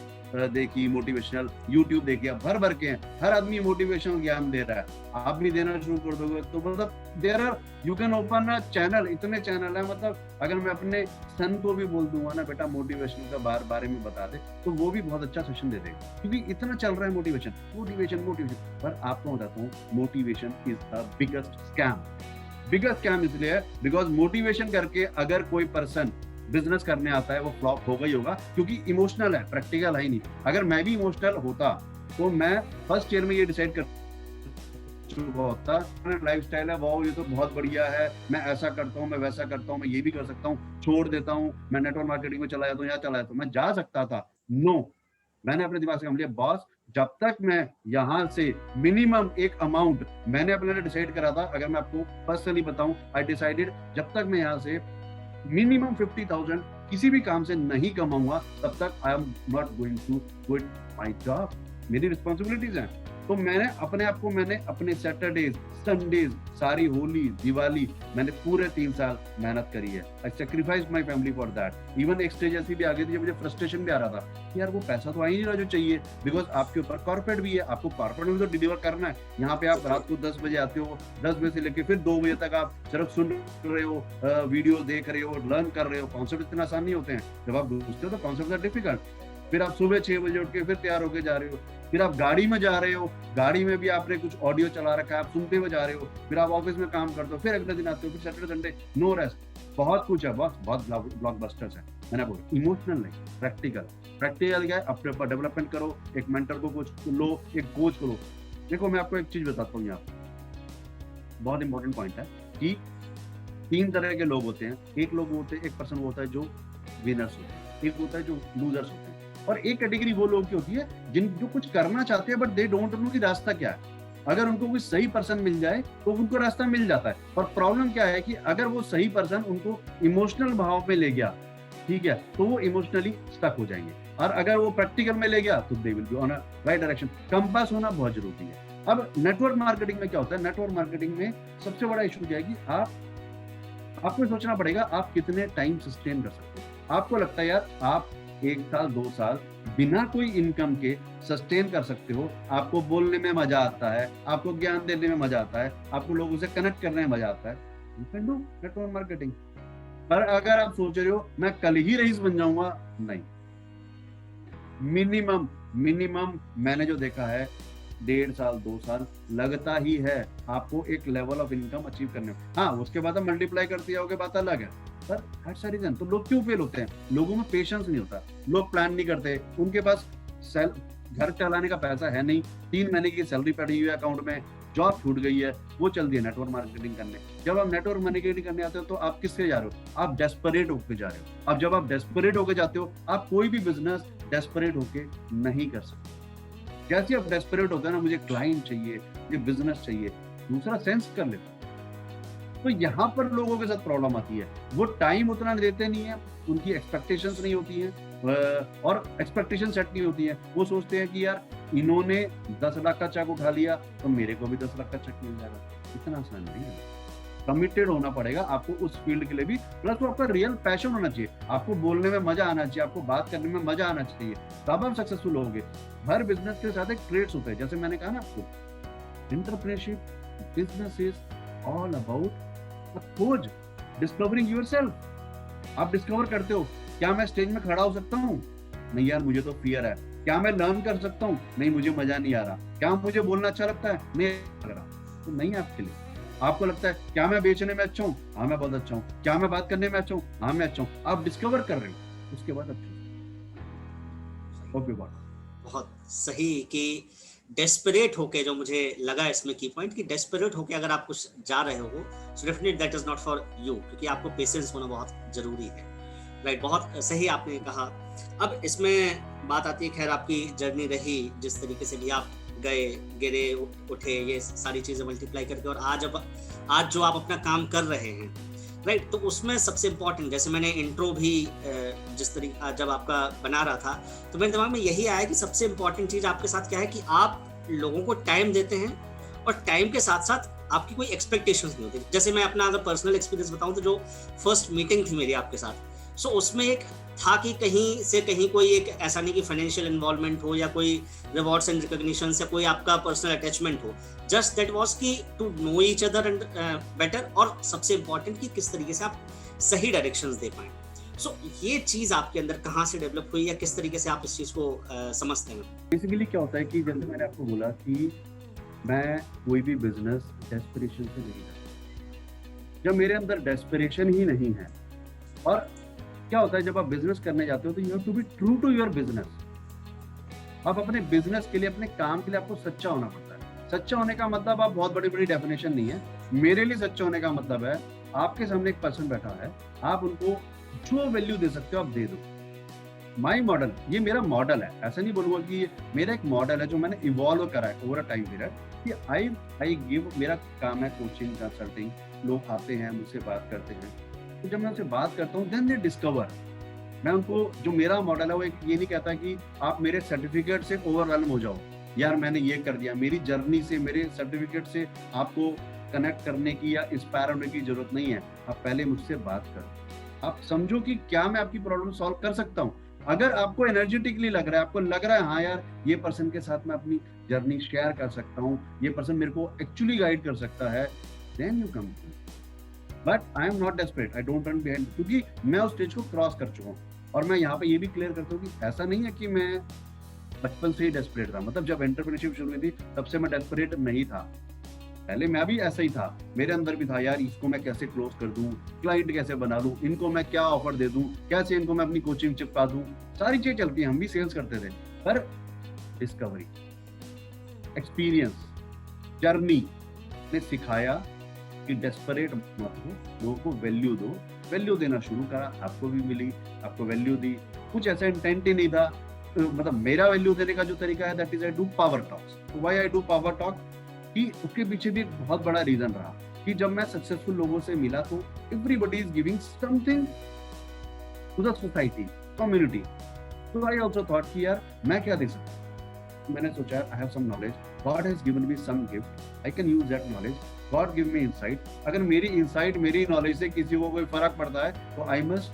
देखी, मोटिवेशनल यूट्यूब देखी, भर भर के हैं, हर आदमी मोटिवेशनल ज्ञान दे रहा है, आप भी देना शुरू कर दोगे तो मतलब there are, you can open a channel, इतने चैनल है। मतलब अगर मैं अपने सन को भी बोल दूंगा ना बेटा मोटिवेशन का बारे में बता दे, तो वो भी बहुत अच्छा सेशन दे देगा, क्योंकि इतना चल रहा है मोटिवेशन मोटिवेशन मोटिवेशन। पर आपको बताता हूँ, motivation is the biggest scam. Biggest scam इसलिए है बिकॉज मोटिवेशन करके अगर कोई पर्सन बिजनेस करने आता है वो फ्लॉप होगा ही होगा, क्योंकि इमोशनल है, प्रैक्टिकल है ही नहीं। अगर मैं भी इमोशनल होता तो मैं फर्स्ट ईयर में ये डिसाइड कर चुका होता, लाइफस्टाइल है, वाओ ये तो बहुत बढ़िया है, मैं ऐसा करता हूँ, मैं वैसा करता हूँ, मैं ये भी कर सकता हूँ, छोड़ देता हूँ, मैं नेटवर्क मार्केटिंग में चला जाता हूँ, यहाँ चला जाता हूँ, मैं जा सकता था। नो, मैंने अपने दिमाग से काम लिया, बॉस जब तक मैं यहाँ से मिनिमम एक अमाउंट मैंने अपने लिए डिसाइड करा था, अगर मैं आपको पर्सनली बताऊं, आई डिसाइडेड जब तक मैं यहाँ से मिनिमम 50,000 किसी भी काम से नहीं कमाऊंगा, तब तक I am not going to quit my job. मेरी रिस्पॉन्सिबिलिटीज हैं। तो मैंने अपने सैटरडेज, संडेज, सारी होली, दिवाली, मैंने पूरे 3 साल मेहनत करी है। I sacrifice my family for that. Even एक स्टेज ऐसी भी आ गई थी जब मुझे फ्रस्ट्रेशन भी आ रहा था कि यार वो पैसा तो आ ही नहीं रहा जो चाहिए, बिकॉज आपके ऊपर कॉर्पोरेट भी है, आपको कॉर्पोरेट में तो डिलीवर करना है। यहाँ पे आप रात को 10 बजे आते हो, 10 बजे से लेकर फिर 2 बजे तक आप सिर्फ सुन रहे हो, वीडियो देख रहे हो, लर्न कर रहे हो। कॉन्सेप्ट इतना आसान नहीं होते हैं, जब आप घुसते हो तो कॉन्सेप्ट आर डिफिकल्ट। फिर आप सुबह 6 बजे उठ के फिर तैयार होके जा रहे हो, फिर आप गाड़ी में जा रहे हो, गाड़ी में भी आपने कुछ ऑडियो चला रखा है, आप सुनते हुए जा रहे हो, फिर आप ऑफिस में काम करते हो, फिर अगले दिन आते हो, फिर सैटरडे संडे नो रेस्ट। बहुत कुछ है बॉस, बहुत ब्लॉकबस्टर्स है। मैंने बोला इमोशनल नहीं, प्रैक्टिकल। प्रैक्टिकल क्या है, अपने ऊपर डेवलपमेंट करो, एक मेंटर को कुछ लो, एक कोच को लो। देखो मैं आपको एक चीज बताता हूँ, यहाँ बहुत इंपॉर्टेंट पॉइंट है कि 3 तरह के लोग होते हैं। एक पर्सन वो होता है जो विनर्स होते हैं, एक होता है जो लूजर्स होते हैं, और एक कैटेगरी वो लोग की होती है जो कुछ करना चाहते हैं बट दे डोंट नो कि रास्ता क्या है। अगर उनको कोई सही पर्सन मिल जाए तो उनको रास्ता मिल जाता है। पर प्रॉब्लम क्या है कि अगर वो सही पर्सन उनको इमोशनल भाव में ले गया, ठीक है, तो वो इमोशनली स्टक हो जाएंगे। और अगर वो प्रैक्टिकल में ले गया तो they will be on a right direction. Compass होना बहुत जरूरी है। अब नेटवर्क मार्केटिंग में क्या होता है, नेटवर्क मार्केटिंग में सबसे बड़ा इशू क्या है कि आपको सोचना पड़ेगा आप कितने टाइम सस्टेन कर सकते हो। आपको लगता है यार आप 1 साल 2 साल बिना कोई इनकम के सस्टेन कर सकते हो, आपको बोलने में मजा आता है, आपको ज्ञान देने में मजा आता है, आपको लोगों से कनेक्ट करने में मजा आता है, you can do network marketing. पर अगर आप सोच रहे हो मैं कल ही रईस बन जाऊंगा, नहीं। मिनिमम मैंने जो देखा है 1.5 साल 2 साल लगता ही है आपको एक लेवल ऑफ इनकम अचीव करने में। हाँ, उसके बाद आप मल्टीप्लाई करते जाओगे, बात अलग है। पर दैट्स द रीजन। तो लोग क्यों फेल होते हैं, लोगों में पेशेंस नहीं होता, लोग प्लान नहीं करते, उनके पास घर चलाने का पैसा है नहीं, 3 महीने की सैलरी पड़ी हुई है अकाउंट में, जॉब छूट गई है, वो चल दी है नेटवर्क मार्केटिंग करने। जब आप नेटवर्क मार्केटिंग करने आते हो तो आप किससे जा रहे हो, आप डेस्परेट होकर जा रहे हो। अब जब आप डेस्परेट होकर जाते हो, आप कोई भी बिजनेस डेस्परेट होके नहीं कर सकते। जैसे आप डेस्परेट होते हैं ना, मुझे क्लाइंट चाहिए, मुझे बिजनेस चाहिए, दूसरा सेंस कर लेते। तो यहाँ पर लोगों के साथ प्रॉब्लम आती है, वो टाइम उतना देते नहीं है, उनकी एक्सपेक्टेशंस नहीं होती हैं, और एक्सपेक्टेशन सेट नहीं होती है। वो सोचते हैं कि यार इन्होंने 10 लाख का चेक उठा लिया तो मेरे को भी 10 लाख का चेक मिल जाएगा। इतना आसान नहीं है, कमिटेड होना पड़ेगा आपको उस फील्ड के लिए भी, प्लस वो आपका रियल पैशन होना चाहिए, आपको बोलने में मजा आना चाहिए, आपको बात करने में मजा आना चाहिए, तब आप सक्सेसफुल होंगे। हर बिजनेस के साथ एक ट्रेड्स होते हैं, जैसे मैंने कहा ना आपको, entrepreneurship business is all about खोज, डिस्कवरिंग योरसेल्फ। आप डिस्कवर करते हो, क्या मैं स्टेज में खड़ा हो सकता हूँ, नहीं यार मुझे तो फियर है। क्या मैं लर्न कर सकता हूँ, नहीं मुझे मजा नहीं आ रहा। क्या मुझे बोलना अच्छा लगता है, नहीं लग रहा, तो नहीं आपके लिए। आपको लगता है क्या मैं बेचने में अच्छा हूँ, हाँ मैं बहुत अच्छा हूँ। क्या मैं बात करने में अच्छा हूँ, हाँ मैं अच्छा हूँ। आप डिस्कवर कर रहे हो, उसके बाद अच्छा। बहुत सही कि डेस्परेट होके, जो मुझे लगा इसमें की पॉइंट, कि डेस्परेट होके अगर आप कुछ जा रहे हो, so definitely that is not for you, क्योंकि आपको पेशेंस होना बहुत जरूरी है। राइट, बहुत सही आपने कहा। अब इसमें बात आती है, खैर आपकी जर्नी रही, जिस तरीके से भी आप गए, गिरे, उठे, ये सारी चीजें मल्टीप्लाई करके, और आज जो आप अपना काम कर रहे हैं, राइट, तो उसमें सबसे इम्पोर्टेंट, जैसे मैंने इंट्रो भी जिस तरीके जब आपका बना रहा था, तो मेरे दिमाग में यही आया कि सबसे इम्पोर्टेंट चीज आपके साथ क्या है कि आप लोगों को टाइम देते हैं, और टाइम के साथ साथ आपकी कोई एक्सपेक्टेशंस नहीं होती। जैसे मैं अपना अगर पर्सनल एक्सपीरियंस बताऊं, तो जो फर्स्ट मीटिंग थी मेरी आपके साथ, सो उसमें एक था कि कहीं से कहीं कोई एक ऐसा नहीं कि फाइनेंशियल इन्वॉल्वमेंट हो या कोई रिवॉर्ड्स एंड रिकॉग्निशन या कोई आपका पर्सनल अटैचमेंट हो, जस्ट दैट वाज कि to know each other and better, और सबसे इम्पोर्टेंट कि किस तरीके से आप सही डायरेक्शंस दे पाएं। सो ये चीज आपके अंदर कहाँ से डेवलप हुई, या किस तरीके से आप इस चीज को समझते हैं? बेसिकली क्या होता है कि जैसे मैंने आपको बोला कि मैं कोई भी बिजनेस डेस्परेशन से नहीं करता। जब मेरे अंदर डेस्परेशन ही नहीं है, और क्या होता है जब आप बिजनेस करने जाते हो तो you have to be true to your business. आप अपने बिजनेस के लिए, अपने काम के लिए आपको सच्चा होना पड़ता है। सच्चा होने का मतलब आप बहुत बड़ी बड़ी डेफिनेशन नहीं है। मेरे लिए सच्चा होने का मतलब है आपके सामने एक पर्सन बैठा है, आप उनको जो वैल्यू दे सकते हो आप दे दो। माई मॉडल, ये मेरा मॉडल है, ऐसा नहीं बोलूंगा कि ये मेरा एक मॉडल है जो मैंने इवॉल्व करा है ओवर अ टाइम पीरियड कि आई गिव। मेरा काम है कोचिंग कंसल्टिंग, लोग आते हैं मुझसे बात करते हैं, तो जब मैं उनसे बात करता हूँ देन दे डिस्कवर। मैं उनको, जो मेरा मॉडल है वो एक ये नहीं कहता कि आप मेरे सर्टिफिकेट से ओवरवेलम हो जाओ, यार मैंने ये कर दिया। मेरी जर्नी से, मेरे सर्टिफिकेट से आपको कनेक्ट करने की या इंस्पायर होने की जरूरत नहीं है। आप पहले मुझसे बात करो, आप समझो कि क्या मैं आपकी प्रॉब्लम सॉल्व कर सकता हूँ। अगर आपको एनर्जेटिकली लग रहा है, आपको लग रहा है हाँ यार ये पर्सन के साथ मैं अपनी जर्नी शेयर कर सकता हूँ, ये पर्सन मेरे को एक्चुअली गाइड कर सकता है, then you come. But I am not desperate, I don't run behind, क्योंकि मैं उस स्टेज को क्रॉस कर चुका हूँ। और मैं यहाँ पे ये भी क्लियर करता हूँ कि ऐसा नहीं है कि मैं बचपन से ही डेस्परेट था। मतलब जब एंटरप्रेन्योरशिप शुरू हुई थी तब से मैं डेस्परेट नहीं था। पहले मैं भी ऐसा ही था, मेरे अंदर भी था यार इसको मैं कैसे क्लोज कर दूं, क्लाइंट कैसे बना लूं, इनको मैं क्या ऑफर दे दूं, कैसे इनको मैं अपनी कोचिंग चिपका दूं, सारी चीजें चलती हैं, हम भी सेल्स करते थे। पर डिस्कवरी, एक्सपीरियंस, जर्नी ने सिखाया कि डेस्परेट मत हो, लोगों को वैल्यू दो। वैल्यू देना शुरू करा, आपको भी मिली, आपको वैल्यू दी। कुछ ऐसा इंटेंट ही नहीं था, मतलब मेरा वैल्यू देने का जो तरीका है that is I do power talks. Why I do power talk, कि उसके पीछे भी एक बहुत बड़ा रीजन रहा कि जब मैं सक्सेसफुल लोगों से मिला तो everybody is giving something to the society, community. तो आई आल्सो थॉट कि यार मैं क्या दे सकता हूं। मैंने सोचा I have some knowledge, God has given me some gift, I can use that knowledge, God give me insight. अगर मेरी इनसाइट, मेरी नॉलेज से किसी को कोई फर्क पड़ता है तो I must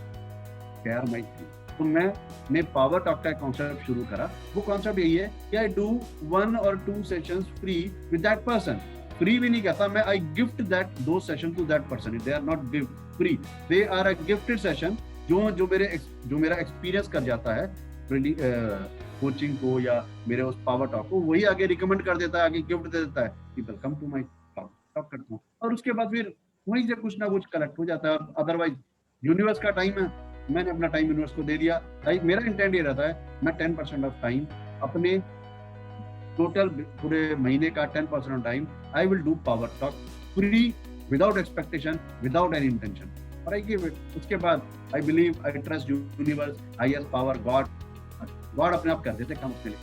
share my thing. तो मैंने पावर टॉक का कॉन्सेप्ट शुरू करा। वो कॉन्सेप्ट यही है कि I do 1 or 2 sessions free with that person. Free भी नहीं कहता मैं, आई गिफ्ट दैट दो session to that person. They are not gift free, they are a gifted session जो मेरा एक्सपीरियंस कर जाता है कोचिंग को या मेरे उस पावर टॉक को, वही आगे रिकमेंड कर देता है, आगे गिफ्ट दे देता है कि वेलकम टू माय टॉक करता हूँ। और उसके बाद फिर वहीं से कुछ ना कुछ कलेक्ट हो जाता है। अदरवाइज यूनिवर्स का टाइम है, मैंने अपना टाइम यूनिवर्स को दे दिया। मेरा इंटेंट ये रहता है मैं 10% ऑफ टाइम, अपने टोटल पूरे महीने का 10% of time I will do power talk free, without expectation, without any intention. और आई गिव इट। उसके बाद I believe, I trust universe, highest power, God अपने आप कर देते काम उसके लिए।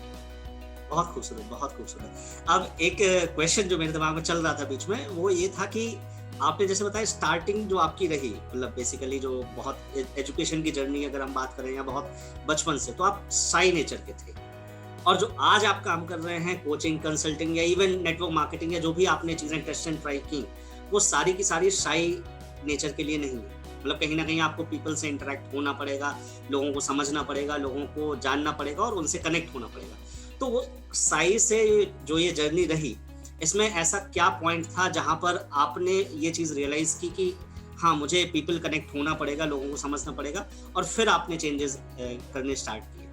बहुत खूबसूरत, बहुत खूबसूरत। अब एक क्वेश्चन जो मेरे दिमाग में चल रहा था बीच में, वो ये था कि आपने जैसे बताया स्टार्टिंग जो आपकी रही, मतलब बेसिकली जो बहुत एजुकेशन की जर्नी अगर हम बात करें या बहुत बचपन से, तो आप शाई नेचर के थे। और जो आज आप काम कर रहे हैं कोचिंग, कंसल्टिंग या इवन नेटवर्क मार्केटिंग या जो भी आपने चीजें टेस्ट एंड ट्राई की, वो सारी की सारी शाई नेचर के लिए नहीं है। मतलब कहीं ना कहीं आपको पीपल से इंटरेक्ट होना पड़ेगा, लोगों को समझना पड़ेगा, लोगों को जानना पड़ेगा और उनसे कनेक्ट होना पड़ेगा। तो वो शाई से जो ये जर्नी रही, इसमें ऐसा क्या पॉइंट था जहां पर आपने ये चीज रियलाइज की कि हाँ मुझे पीपल कनेक्ट होना पड़ेगा, लोगों को समझना पड़ेगा, और फिर आपने चेंजेस करने स्टार्ट किए?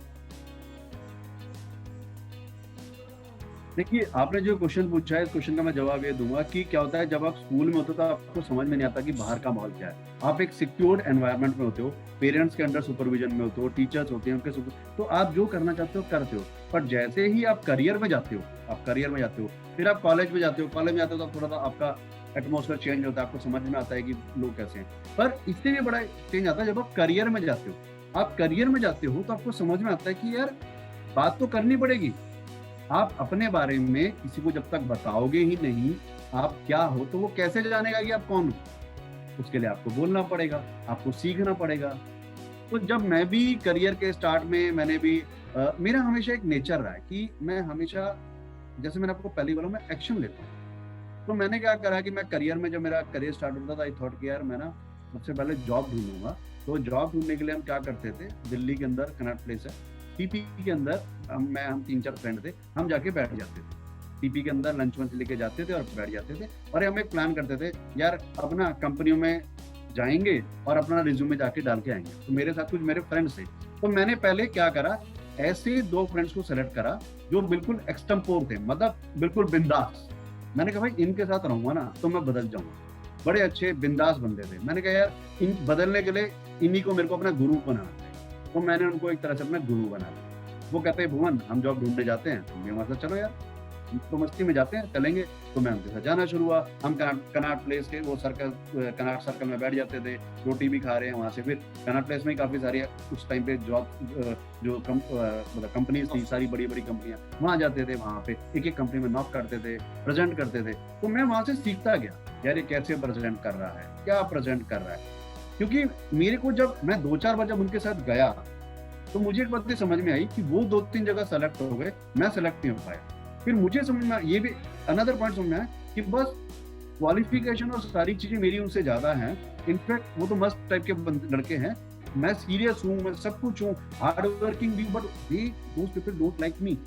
देखिए, आपने जो क्वेश्चन पूछा है, इस क्वेश्चन का मैं जवाब ये दूंगा कि क्या होता है जब आप स्कूल में होते हो तो आपको समझ में नहीं आता कि बाहर का माहौल क्या है। आप एक सिक्योर्ड एनवायरनमेंट में होते हो, पेरेंट्स के अंडर सुपरविजन में होते हो, टीचर्स होते हैं उनके तो आप जो करना चाहते हो करते हो। पर जैसे ही आप करियर में जाते हो, फिर आप कॉलेज में जाते हो तो थोड़ा सा आपका एटमोसफेयर चेंज होता है, आपको समझ में आता है कि लोग कैसे हैं। पर इससे भी बड़ा चेंज आता है जब आप करियर में जाते हो। आप करियर में जाते हो तो आपको समझ में आता है कि यार बात तो करनी पड़ेगी। आप अपने बारे में किसी को जब तक बताओगे ही नहीं आप क्या हो, तो वो कैसे जानेगा कि आप कौन हो। उसके लिए आपको बोलना पड़ेगा, आपको सीखना पड़ेगा। तो जब मैं भी करियर के स्टार्ट में, मैंने भी मेरा हमेशा एक नेचर रहा है कि मैं हमेशा, जैसे मैंने आपको पहले बोला, मैं एक्शन लेता हूँ। तो मैंने क्या करा कि मैं करियर में, जब मेरा करियर स्टार्ट होता था, आई थॉट कि यार मैं ना सबसे पहले जॉब ढूंढूंगा। तो जॉब ढूंढने के लिए हम क्या करते थे, दिल्ली के अंदर कनॉट प्लेस है, टीपी के अंदर हम 3-4 फ्रेंड थे, हम जाके बैठ जाते थे टीपी के अंदर, लंच वंच लेके जाते थे और बैठ जाते थे। और हम एक प्लान करते थे यार अब ना कंपनियों में जाएंगे और अपना रिज्यूमे जाके डाल के आएंगे। तो मेरे साथ कुछ मेरे फ्रेंड्स थे, तो मैंने पहले क्या करा, ऐसे 2 फ्रेंड्स को सेलेक्ट करा जो बिल्कुल एक्सटम्पोर थे, मतलब बिल्कुल बिंदास। मैंने कहा भाई इनके साथ रहूंगा ना तो मैं बदल जाऊंगा। बड़े अच्छे बिंदास बंदे थे। मैंने कहा यार इन बदलने के लिए इन्हीं को मेरे को अपना गुरु बनाना है। तो मैंने उनको एक तरह से अपना गुरु बना लिया। वो कहते हैं भुवन हम जॉब ढूँढने जाते हैं, तुम भी हमारे साथ चलो यार। हम तो मस्ती में जाते हैं, चलेंगे। तो मैं उनके साथ जाना शुरू हुआ। हम कनॉट प्लेस के वो कनॉट सर्कल में बैठ जाते थे, रोटी भी खा रहे हैं वहाँ से। फिर कनॉट प्लेस में काफ़ी सारी उस टाइम पे जॉब मतलब कंपनीज़ थी, सारी बड़ी-बड़ी कंपनियाँ। वहाँ जाते थे, वहाँ पे एक-एक कंपनी में नॉक करते थे, प्रेज़ेंट करते थे। तो मैं वहाँ से सीखता गया, यार ये कैसे प्रेज़ेंट कर रहा है, क्या प्रेज़ेंट कर रहा है। क्योंकि मेरे को जब मैं 2-4 बार जब उनके साथ गया, तो मुझे एक बात ये समझ में आई कि वो 2-3 जगह सेलेक्ट हो गए, मैं सेलेक्ट नहीं हो पाया। फिर मुझे समझ में ये भी अनदर पॉइंट समझ में आया कि बस क्वालिफिकेशन और सारी चीज़ें मेरी उनसे ज़्यादा हैं। इनफैक्ट वो तो मस्त टाइप के लड़के हैं। मैं सीरियस हूँ, मैं सब कुछ हूँ, हार्ड वर्किंग भी, but those people don't like me.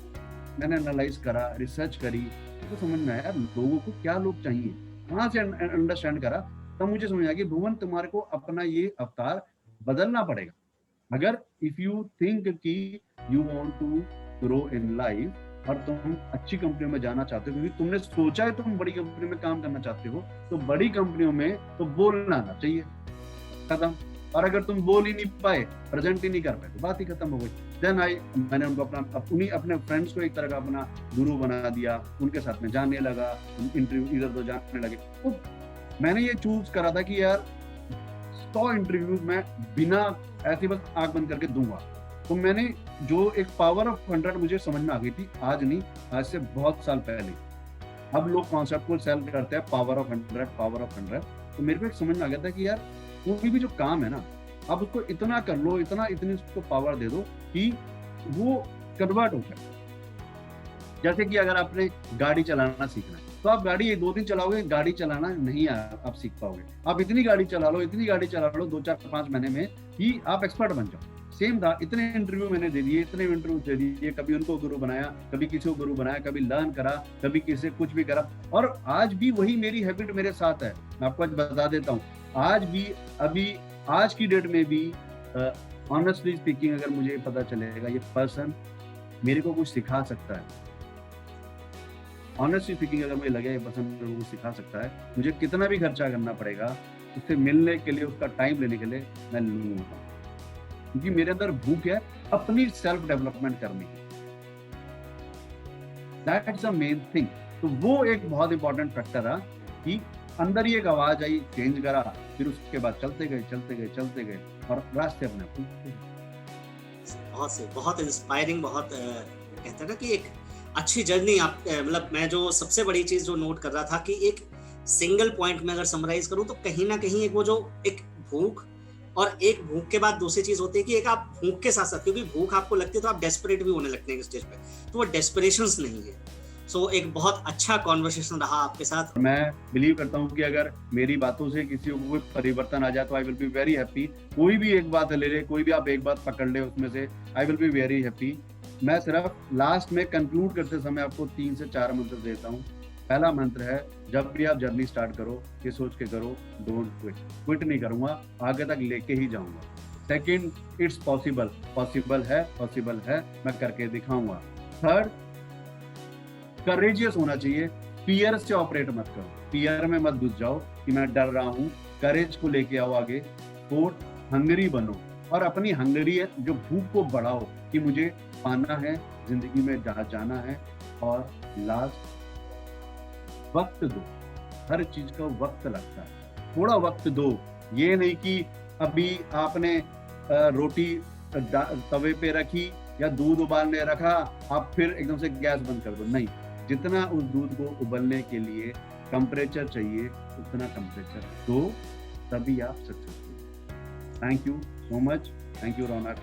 मैंने एनालाइज़ करा, रिसर्च करी, तो समझ में आया लोगों को क्या लोग चाहिए। वहाँ से अंडरस्टैंड करा, तब मुझे समझ आया कि भुवन तुम्हारे को अपना ये अवतार बदलना पड़ेगा। अगर इफ यू थिंक कि you want to grow in life और तुम अच्छी कंपनियों में जाना चाहते हो, क्योंकि तुमने सोचा है तुम बड़ी कंपनी में काम करना चाहते हो, तो बड़ी कंपनियों में तो बोलना आना चाहिए, खत्म। और अगर तुम बोल ही नहीं पाए, प्रेजेंट ही नहीं कर पाए, तो बात ही खत्म हो गई। देन मैंने उनको उन्हीं अपने फ्रेंड्स को एक तरह का अपना गुरु बना दिया, उनके साथ में जाने लगा, इंटरव्यू इधर उधर जाने लगे। तो मैंने ये चूज करा था कि यार 100 इंटरव्यूज में बिना ऐसे बस आंख बंद करके दूंगा। तो मैंने जो एक पावर ऑफ 100 मुझे समझ में आ गई थी, आज नहीं, आज से बहुत साल पहले। अब लोग कॉन्सेप्ट को सेल करते हैं पावर ऑफ 100, पावर ऑफ 100। तो मेरे को एक समझ में आ गया था कि यार कोई भी जो काम है ना, आप उसको इतना कर लो, इतनी उसको पावर दे दो कि वो कन्वर्ट हो जाए। जैसे कि अगर आपने गाड़ी चलाना सीखना है, तो आप गाड़ी 2 दिन चलाओगे, गाड़ी चलाना नहीं आप सीख पाओगे। आप इतनी गाड़ी चला लो 2-4-5 महीने में कि आप एक्सपर्ट बन जाओ। सेम था, इतने इंटरव्यू मैंने दे दिए, कभी उनको गुरु बनाया, कभी किसी को गुरु बनाया, कभी लर्न करा, कभी किसी कुछ भी करा। और आज भी वही मेरी हैबिट मेरे साथ है। मैं आपको आज बता देता हूँ, आज भी अभी आज की डेट में भी ऑनेस्टली स्पीकिंग, अगर मुझे पता चलेगा ये पर्सन मेरे को कुछ सिखा सकता है, ऑनेस्टली स्पीकिंग अगर मुझे लगे ये पर्सन मेरे को कुछ सिखा सकता है, मुझे कितना भी खर्चा करना पड़ेगा उससे मिलने के लिए, उसका टाइम लेने के लिए मैं लूंगा। क्योंकि मेरे अंदर भूख है अपनी सेल्फ डेवलपमेंट करने की। That's the main thing. तो वो एक बहुत इंपॉर्टेंट फैक्टर है कि अंदर ही एक आवाज आई, चेंज करा, फिर उसके बाद चलते गए और रास्ते अपने बहुत इंस्पायरिंग, बहुत कहते हैं ना कि एक अच्छी जर्नी। आप मतलब मैं जो सबसे बड़ी चीज जो नोट कर रहा था कि एक सिंगल पॉइंट में अगर समराइज करूं, तो कहीं ना कहीं एक वो जो एक भूख, और एक भूख के बाद दूसरी चीज होती है कि एक आप भूख के साथ साथ, क्योंकि भूख आपको लगती है तो आप डेस्परेट भी होने लगते हैं स्टेज पे, तो वो डेस्परेशंस नहीं है। सो एक बहुत अच्छा कॉन्वर्सेशन रहा आपके साथ। मैं बिलीव करता हूँ कि अगर मेरी बातों से किसी को कोई परिवर्तन आ जाए तो I will be very happy. कोई भी एक बात ले ले, कोई भी आप एक बात पकड़ ले उसमें से, I will be very happy. मैं सिर्फ लास्ट में कंक्लूड करते समय आपको 3 से 4 मंत्र देता हूँ। पहला मंत्र है, जब भी आप जर्नी स्टार्ट करो, ये सोच के करो, डोंट क्विट नहीं करूंगा, आगे तक लेके ही जाऊंगा। सेकंड, इट्स पॉसिबल, पॉसिबल है, मैं करके दिखाऊंगा। थर्ड, करेजियस होना चाहिए, फियर से ऑपरेट मत करो, फियर में मत घुस जाओ कि मैं डर रहा हूँ, करेज को लेके आओ आगे। फोर्थ, हंगरी बनो और अपनी हंगरी जो भूख को बढ़ाओ कि मुझे पाना है, जिंदगी में जहाँ जाना है। और लास्ट, वक्त दो, हर चीज का वक्त लगता है, थोड़ा वक्त दो। ये नहीं कि अभी आपने रोटी तवे पे रखी या दूध उबालने रखा, आप फिर एकदम से गैस बंद कर दो, नहीं। जितना उस दूध को उबलने के लिए टेम्परेचर चाहिए, उतना टेम्परेचर दो, तभी आप successful. Thank you so much. Thank you Raunak.